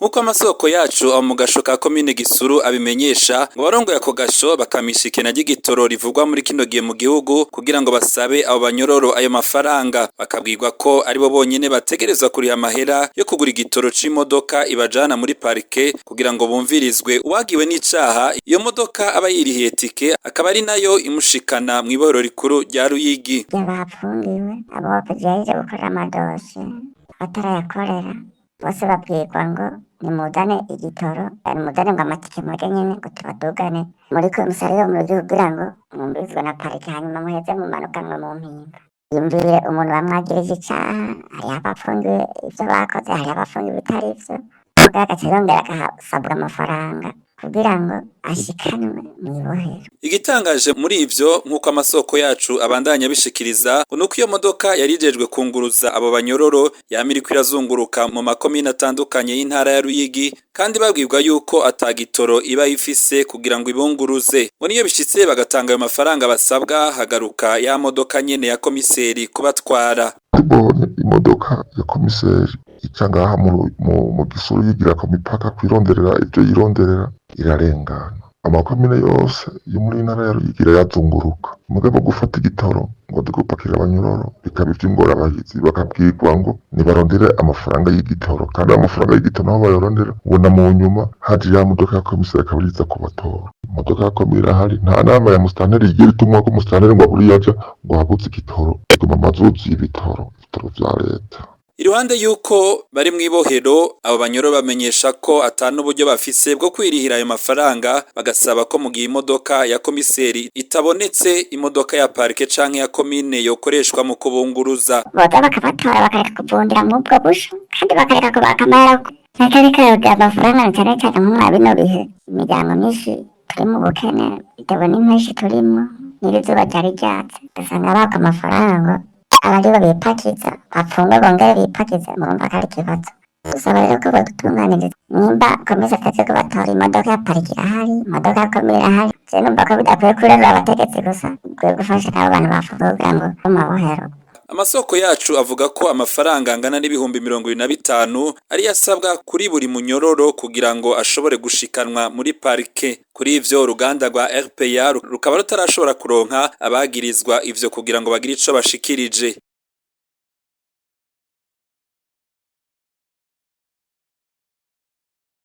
Nkuko amasoko yacu abo mu gasho ka komine Gisuru abimenyesha ngo barongoye ako gasho bakamisha ikena ry'igitoro rivugwa muri kino gihe mu gihugu kugira ngo basabe abo banyororo ayo mafaranga bakabwirwa ko aribo bonyene bategerezwa kuriha amahera yo kugura igitoro c'imodoka ibajana muri parike kugira ngo bumvirizwe uwagiwe n'icaha iyo modoka aba yirihiye tike akaba ari nayo imushikana mw'ibohero rikuru rya Ruyigi. Bapfungiwe abo bajeje gukora amadoshe batarayakorera bose babwirwa ngo nimuzane igitoro nimuzane ngo amatike murye nyene ngo tubadugane muri komisariya mu gihugu kugira ngo mwumvirizwe na parike hanyuma muheze mumanukanwe mu mpinga. Yumvire umuntu bamwagirije icaha hariho abapfungiwe ivyo bakoze hariho abapfungiwe ibitari vyo mugabo agaca yongera agasabwa amafaranga kugira ngo ashikanwe mw'ibohero. Igitangaje muri ivyo nkuko amasoko yacu abandanya bishikiriza nuko iyo modoka yarijejwe kunguruza abo banyororo yamiriko irazunguruka mu makomine atandukanye y'intara ya Ruyigi kandi babwirwa yuko atagitoro iba ifise kugira ngo ibunguruze. Ngo niyo bishitse bagatanga ayo mafaranga basabwa hagaruka ya modoka nyene ya komiseri kubatwara. Tubonye imodoka ya komiseri ica ngaha mu Gisuru yigira ku mipaka kwironderera ivyo yironderera irarengana. Amakomine yose yo muri ntara ya Ruyigi irayazunguruka mugabo gufata igitoro ngo dugupakira abanyororo bikaba ivy'ingorabahizi bakabwirwa ngo nibarondere amafaranga y'igitoro kandi amafaranga y'igitoro naho bayorondera ubona mu nyuma haje ya modoka ya komiseri akabiriza kubatora. Imodoka ya komine irahari nta nama ya musitanteri igira itumwa ko musitanteri ngo buriya aja ngo habuze igitoro iguma amazuzi y'ibitoro vya leta. Iruhande yuko bari mw'ibohero abo banyororo bamenyesha ko atanu uburyo bafise bwo kwirihira ayo mafaranga bagasaba ko mu gihe imodoka ya komiseri itabonetse imodoka ya parike canke ya komine yokoreshwa mu kubunguruza. Boza bakabatora bakareka kuvundira mw'ubwo busho kandi bakareka kubaka amahera nakareka yoga amafaranga cane cane nko bino bihe imiryango myinshi turi mu bukene bitewe n'impeshi turimwo n'izuba ryari ryatse ugasanga baka amafaranga abaribo bipakiza bapfunga bongere bipakiza murumva ko ari ikibazo. Dusaba rero ko badutunganiriza nimba komisiyo atazi ko batora imodoka ya parike irahari imodoka ya komine irahari je numva ko bidakwiye kurerura abategetsi gusa bikwiye gufasha n'abo bantu bafunzwe kugira ngo mu mabohero. Amasoko yacu avuga ko amafaranga angana n'ibihumbi 25 ari yasabwa kuri buri munyororo kugira ngo ashobore gushikanwa muri parike. Kuri ivyo uruganda rwa RPA rukaba rutarashobora kuronka abagirizwa ivyo kugira ngo bagire ico bashikirije.